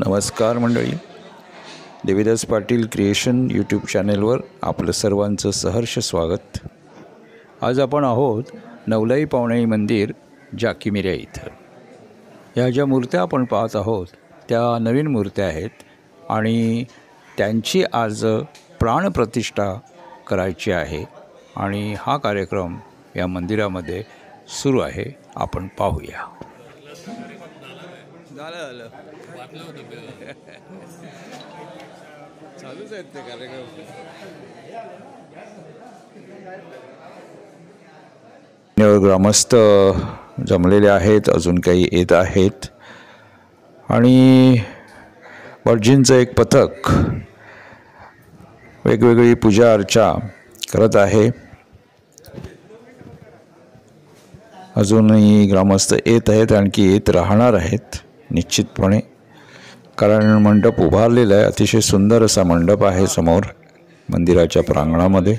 नमस्कार मंडळी, Devidas Patil creation YouTube चॅनेलवर आपलं सर्वांचं सहर्ष स्वागत। आज आपण आहोत नवलाई पावणाई मंदिर जाकिमिऱ्या इथं। ह्या ज्या मूर्त्या आपण पाहत आहोत त्या नवीन मूर्त्या आहेत आणि त्यांची आज प्राणप्रतिष्ठा करायची आहे आणि हा कार्यक्रम या मंदिरामध्ये सुरू आहे। आपण पाहूया। झालं चालूच आहेत ते कार्यक्रम। ग्रामस्थ जमलेले आहेत, अजून काही येत आहेत आणि भटजींचं एक पथक वेगवेगळी पूजा अर्चा करत आहे। अजूनही ग्रामस्थ येत आहेत, आणखी येत राहणार आहेत निश्चितपणे, कारण मंडप उभारलेला आहे। अतिशय सुंदर असा मंडप आहे समोर मंदिराच्या प्रांगणामध्ये।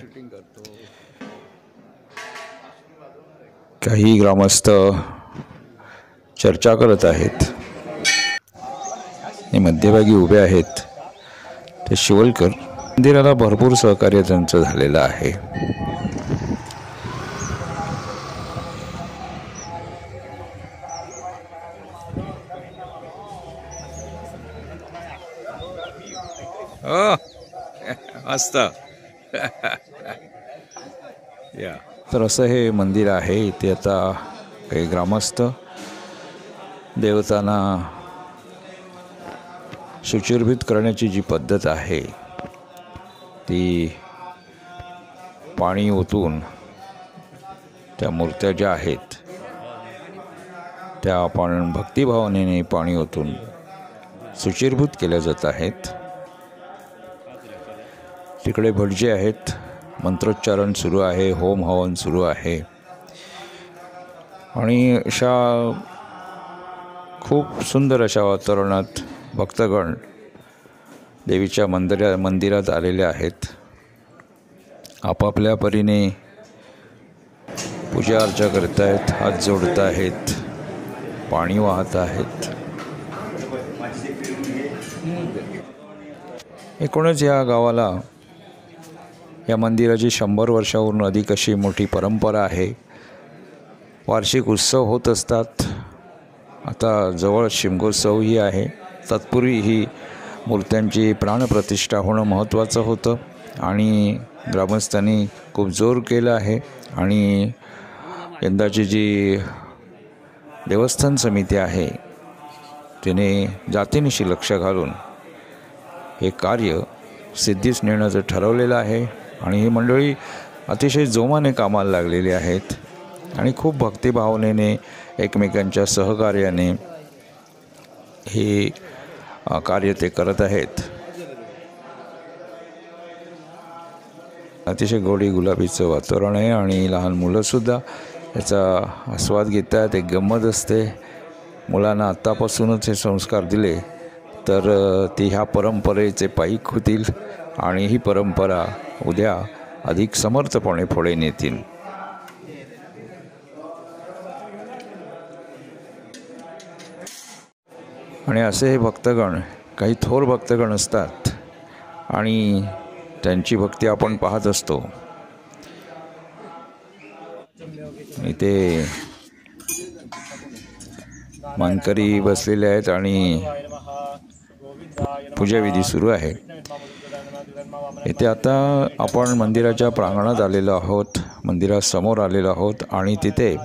काही ग्रामस्थ चर्चा करत आहेत आणि मध्यभागी उभे आहेत ते शिवलकर। मंदिराला भरपूर सहकार्य त्यांचं झालेलं आहे। मस्त या तर असं हे मंदिर आहे। इथे आता काही ग्रामस्थ देवतांना शुचिर्भूत करण्याची जी पद्धत आहे ती पाणी ओतून त्या मूर्त्या ज्या आहेत त्या आपण भक्तिभावनेने पाणी ओतून शुचिर्भूत केल्या जात आहेत। तिकडे भटजी आहेत, मंत्रोच्चारण सुरू आहे, होम हवन सुरू आहे आणि अशा खूप सुंदर अशा वातावरणात भक्तगण देवीच्या मंदिरात आलेले आहेत। आपापल्या परीने पूजा अर्चा करत आहेत, हात जोडत आहेत, पाणी वाहत आहेत। एकूणच या गावाला या मंदिराची 100 वर्षाहून अधिक अशी मोठी परंपरा आहे। वार्षिक उत्सव होत असतात। आता जवळ शिमगोत्सवही आहे। तत्पूर्वी ही मूर्त्यांची प्राणप्रतिष्ठा होणं महत्त्वाचं होतं आणि ग्रामस्थांनी खूप जोर केला आहे आणि यंदाची जी देवस्थान समिती आहे तिने जातीनिशी लक्ष घालून हे कार्य सिद्धीस नेण्याचं ठरवलेलं आहे आणि ही मंडळी अतिशय जोमाने कामाला लागलेली आहेत आणि खूप भक्तिभावनेने एकमेकांच्या सहकार्याने हे कार्य ते करत आहेत। अतिशय गोडी गुलाबीचं वातावरण आहे आणि लहान मुलंसुद्धा याचा आस्वाद घेत आहेत। एक गंमत असते, मुलांना आत्तापासूनच हे संस्कार दिले तर ती ह्या परंपरेचे पाईक होतील आणि ही परंपरा उद्या अधिक समर्थपणे पुढे नेतील। आणि असे हे भक्तगण, काही थोर भक्तगण असतात आणि त्यांची भक्ती आपण पाहत असतो। इथे मानकरी बसलेले आहेत आणि पूजाविधी सुरू आहे। इथे आता आपण मंदिराच्या प्रांगणात आलेलो आहोत, मंदिरासमोर आलेलो आहोत आणि तिथे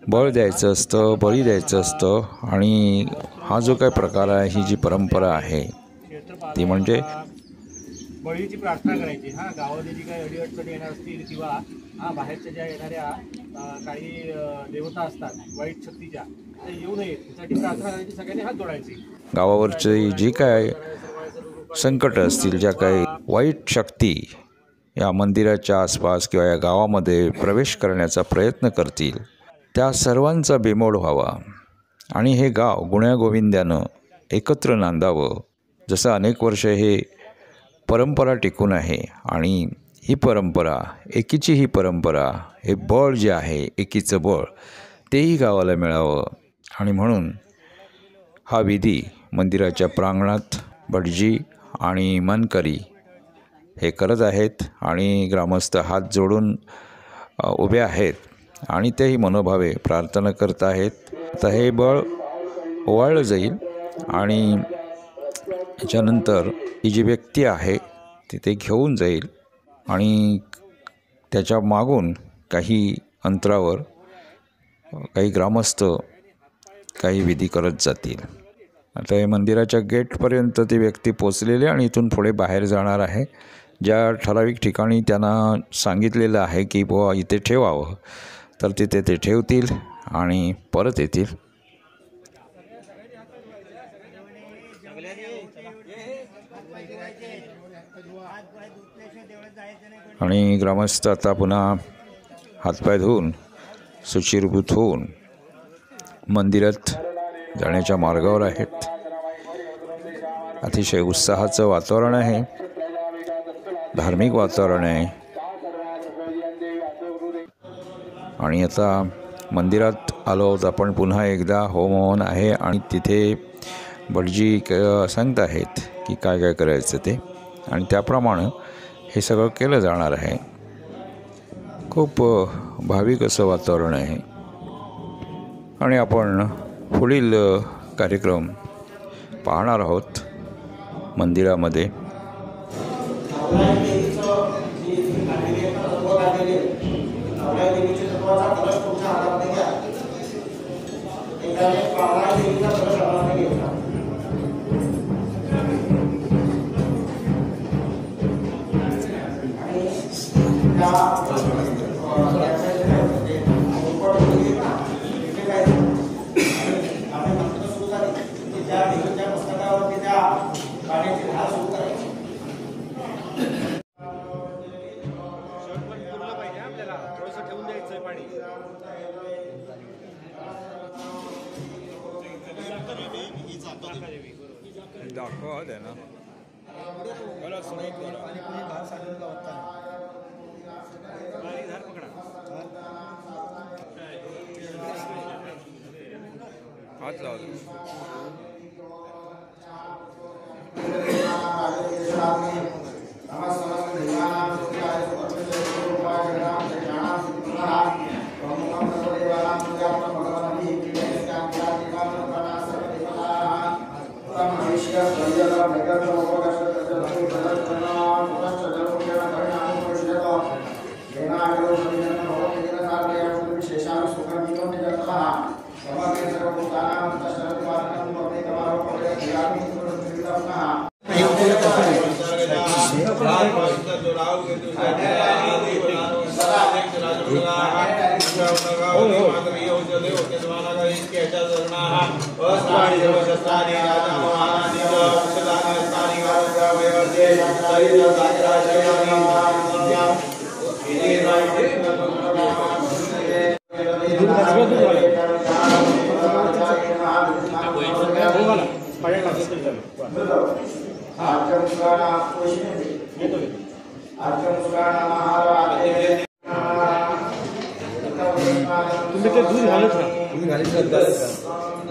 बळ द्यायचं असतं, बळी द्यायचं असतं आणि हा जो काही प्रकार आहे, ही जी परंपरा आहे ती म्हणजे बळीची प्रार्थना करायची। गावामध्ये जी काही अडीअडचणी येणार असतील किंवा बाहेरच्या ज्या येणाऱ्या काही देवता असतात वाईट शक्तीच्या, ते येऊ नयेत यासाठी प्रार्थना करायची, सगळ्यांनी हात जोडायचे। गावावरची जी काय संकट असतील, ज्या काही वाईट शक्ती या मंदिराच्या आसपास किंवा या गावामध्ये प्रवेश करण्याचा प्रयत्न करतील, त्या सर्वांचा बिमोड व्हावा आणि हे गाव गुण्यागोविंद्यानं एकत्र नांदावं। जसं अनेक वर्ष हे परंपरा टिकून आहे आणि ही परंपरा, एकीची ही परंपरा, हे बळ जे आहे, एकीचं बळ, तेही गावाला मिळावं आणि म्हणून हा विधी मंदिराच्या प्रांगणात भटजी आणि मनकरी हे करत आहेत आणि ग्रामस्थ हात जोडून उभे आहेत आणि तेही मनोभावे प्रार्थना करत आहेत. आता हे बळ ओवाळलं जाईल आणि त्याच्यानंतर ही जी व्यक्ती आहे ती घेऊन जाईल आणि त्याच्या मागून काही अंतरावर काही ग्रामस्थ काही विधी करत जातील. आता हे मंदिराच्या गेटपर्यंत ती व्यक्ती पोचलेली आणि इथून पुढे बाहेर जाणार आहे. ज्या ठराविक ठिकाणी त्यांना सांगितलेलं आहे की बुवा इथे ठेवावं तर तिथे ते ठेवतील आणि परत येतील. आणि ग्रामस्थ आता पुन्हा हातपाय धुवून शुचिर्भूत होऊन मंदिरात जाण्याच्या मार्गावर आहेत. अतिशय उत्साहाचं वातावरण आहे, धार्मिक वातावरण आहे. आणि आता मंदिरात आलो आहोत आपण पुन्हा एकदा. होम हवन आहे आणि तिथे भटजी सांगत आहेत की काय काय करायचं ते आणि त्याप्रमाणे हे सगळं केलं जाणार आहे. खूप भाविक असं वातावरण आहे आणि आपण पुढील कार्यक्रम पाहणार आहोत मंदिरामध्ये. दाखवा दे ना हात लावतो.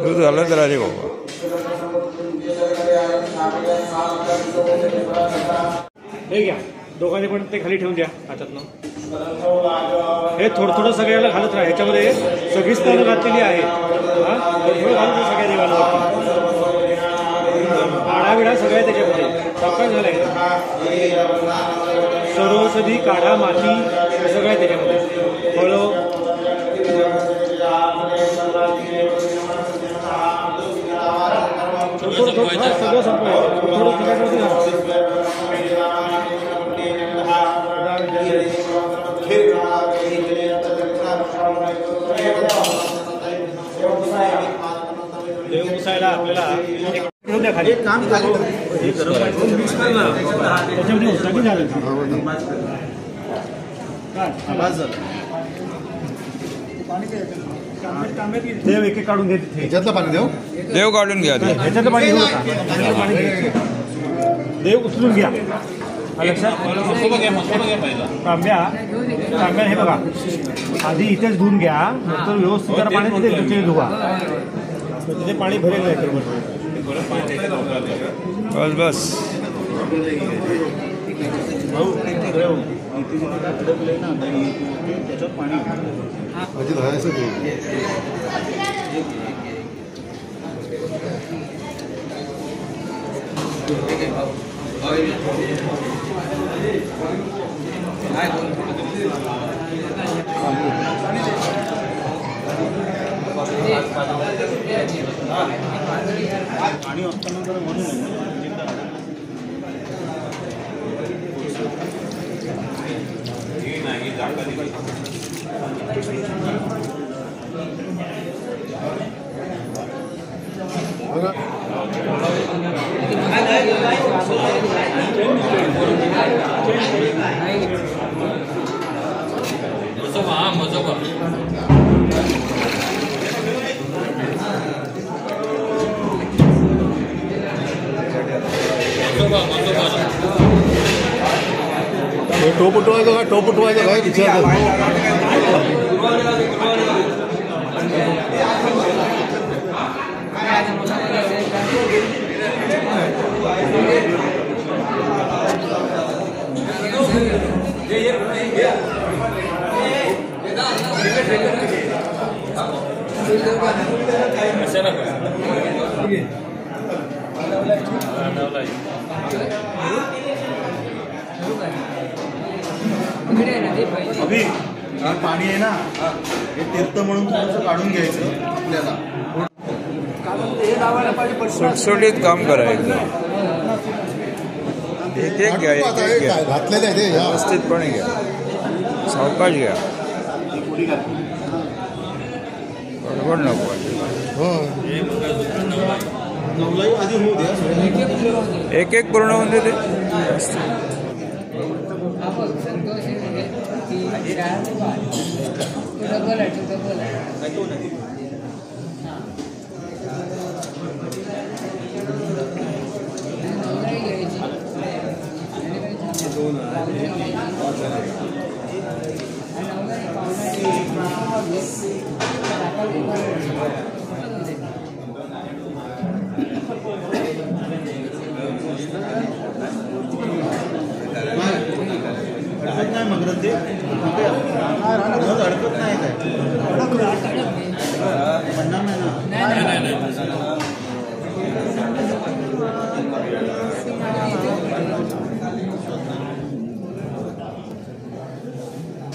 दूध घालत राहिले बाबा. हे घ्या दोघांनी पण ते खाली ठेवून द्या हातातनं. हे थोडं थोडं सगळ्याला घालत राहा. ह्याच्यामध्ये सगळी स्नानं घातलेली आहे. थोडं घालून सगळ्या देवाला आडाविडा सगळ्या त्याच्यामध्ये साफा झालाय. सर्वसधी काढा माती सगळं आहे त्याच्यामध्ये. फळं सगळं संपवायचं. थोडं त्याच्यामध्ये देव पुसायला आपल्याला ठेवून द्या खाली. काम मिक्स कर ना त्याच्यामध्ये होता की झालं देव एक एक काढून घे. ह्याच्यातलं पाणी देव देव काढून घ्या. ह्याच्यातलं पाणी घेऊ नका. देव उचलून घ्या. लक्षात तांब्या हे बघा आधी इथेच धुवून घ्या. नंतर व्यवस्थित पाणी तिथे धुवा. तिथे पाणी भरेल नाही. बस बस टोप उठवायचं काय विचार अभि पाणी आहे ना हे तीर्थ म्हणून थोडंसं काढून घ्यायचं आपल्याला सुटसुटीत काम करायचं एक एक घ्या एक एक घ्या घातलेलं आहे ते व्यवस्थितपणे घ्या सावकाश घ्या गडबड नको नवलाई आधी होऊ द्या एक एक पूर्ण होऊन देते अडकत नाही मग ते अडकत नाही काय म्हणणार नाही ना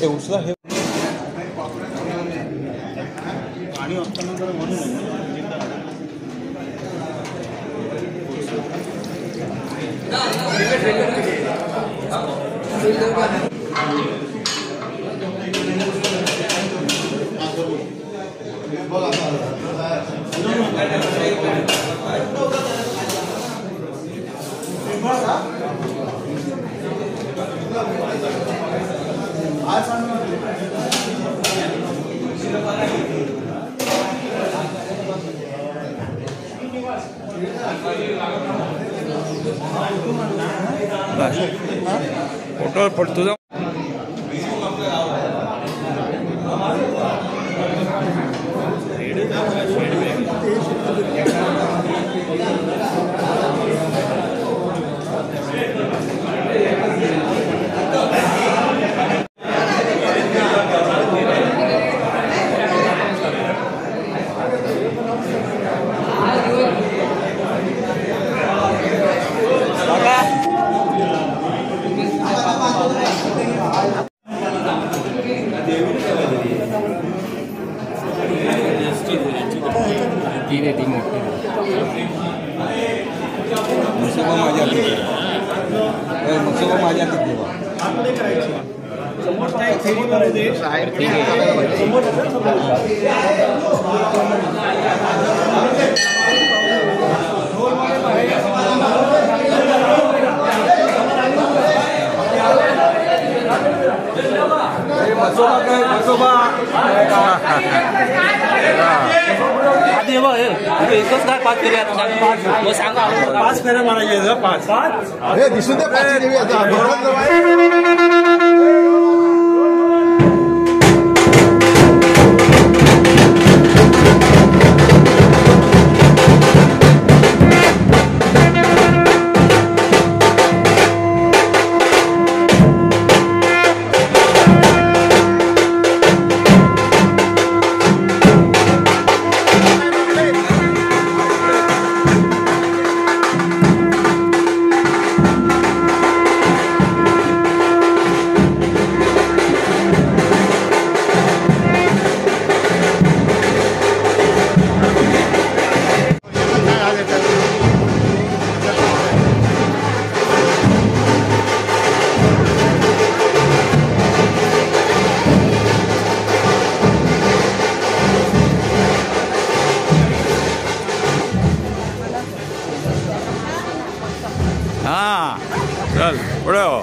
ते उचला हे पाणी असताना जरा म्हणून फोटो पडतो जा एकच काय 5 फेऱ्या सांगा 5 फेऱ्या मारायचे 5 दिसून द्या हां चल पुढे हो.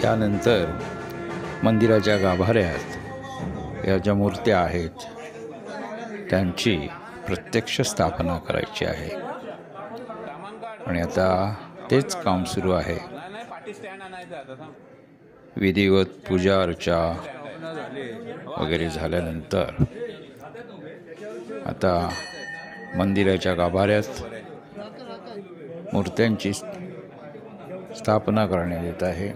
त्यानंतर मंदिराच्या गाभाऱ्यात या ज्या मूर्त्या आहेत त्यांची प्रत्यक्ष स्थापना करायची आहे आणि आता तेच काम सुरू आहे. विधिवत पूजा अर्चा वगैरे झाल्यानंतर आता मंदिराच्या गाभाऱ्यात मूर्त्यांची स्थापना करण्यात येत आहे.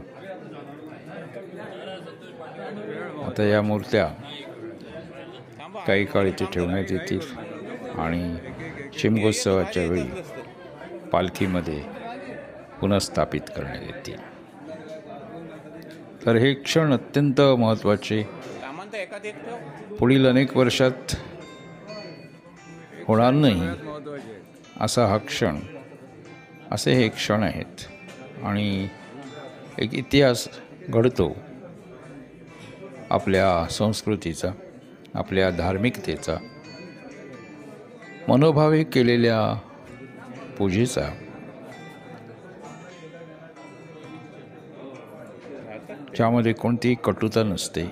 आता या मूर्त्या काही काळ इथे ठेवण्यात येतील आणि शिमगोत्सवाच्या वेळी पालखीमध्ये पुनर्स्थापित करण्यात येतील. तर हे क्षण अत्यंत महत्त्वाचे, पुढील अनेक वर्षात होणार नाही असा हा क्षण, असे हे क्षण आहेत आणि एक इतिहास घडतो आपल्या संस्कृतीचा, आपल्या धार्मिकतेचा, मनोभावे केलेल्या पूजेचा. ज्यामध्ये कोणतीही कटुता नसते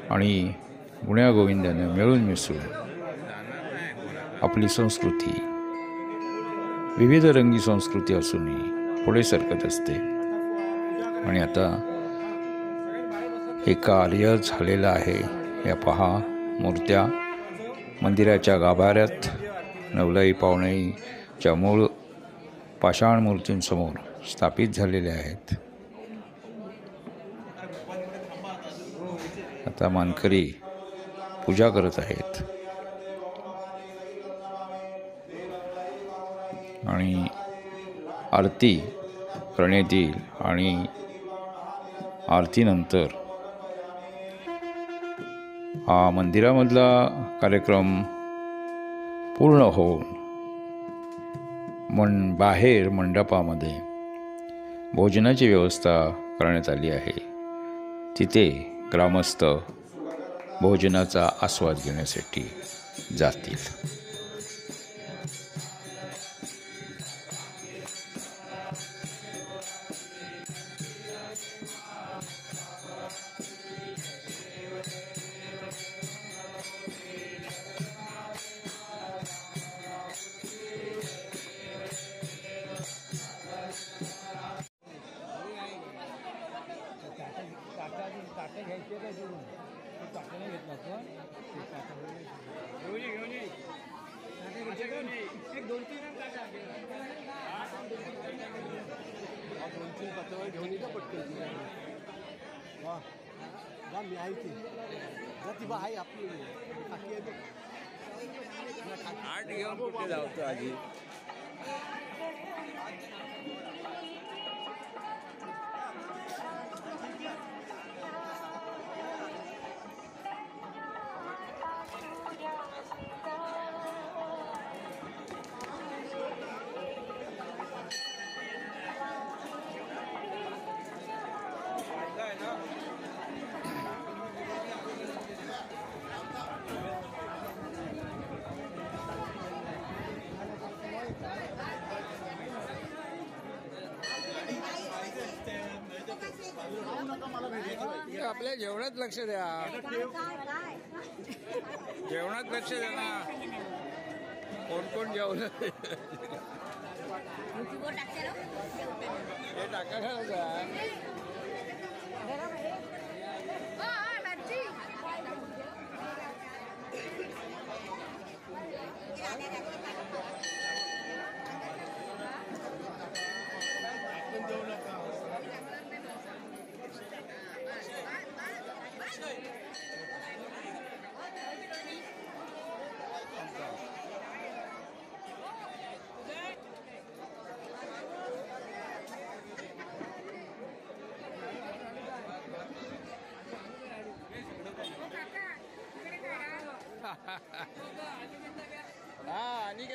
आणि गुण्यागोविंदाने मिळून मिसळून आपली संस्कृती, विविध रंगी संस्कृती असूनही पुढे सरकत असते. आणि आता हे कार्य झालेलं आहे. या पहा, मूर्त्या मंदिराच्या गाभाऱ्यात नवलाई पावणाईच्या मूळ पाषाण मूर्तींसमोर स्थापित झालेल्या आहेत. आता मानकरी पूजा करत आहेत आणि आरती करण्यात येईल आणि आरतीनंतर हा मंदिरामधला कार्यक्रम पूर्ण होऊन बाहेर मंडपामध्ये भोजनाची व्यवस्था करण्यात आली आहे. तिथे ग्रामस्थ भोजनाचा आस्वाद घेण्यासाठी जातील. मी आहे ती ती आहे आपली आठ घेऊन कुठे जावतो आजी. आपल्या जेवणात लक्ष द्या. जेवणात लक्ष द्या ना. कोण कोण जेवलं हे टाका. आणि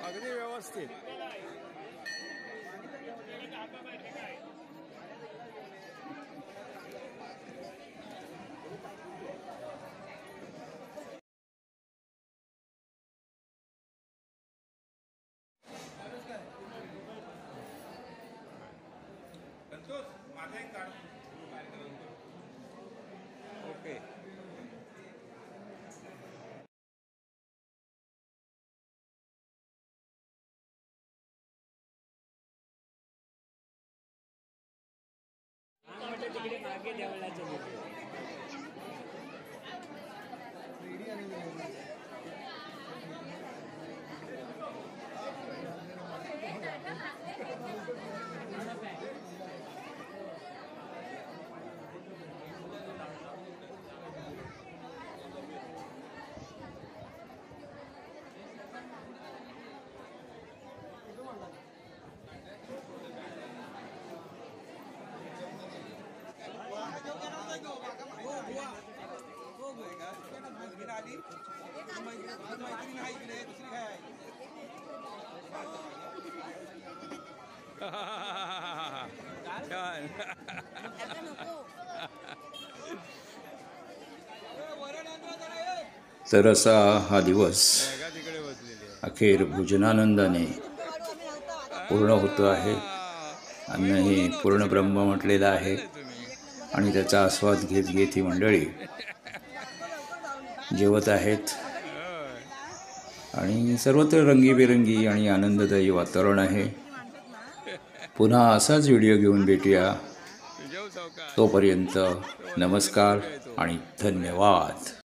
अगदी व्यवस्थित. ओके. तिकडे मागे देवळाच्या तर असा हा दिवस अखेर भोजनानंदाने पूर्ण होतो आहे. अन्न हे पूर्ण ब्रह्म म्हटलेलं आहे आणि त्याचा आस्वाद घेत घेत ही मंडळी जेवत आहेत आणि सर्वत्र रंगीबेरंगी आणि आनंददायी वातावरण आहे. पुन्हा असाच व्हिडिओ घेऊन भेटूया. तोपर्यंत नमस्कार आणि धन्यवाद.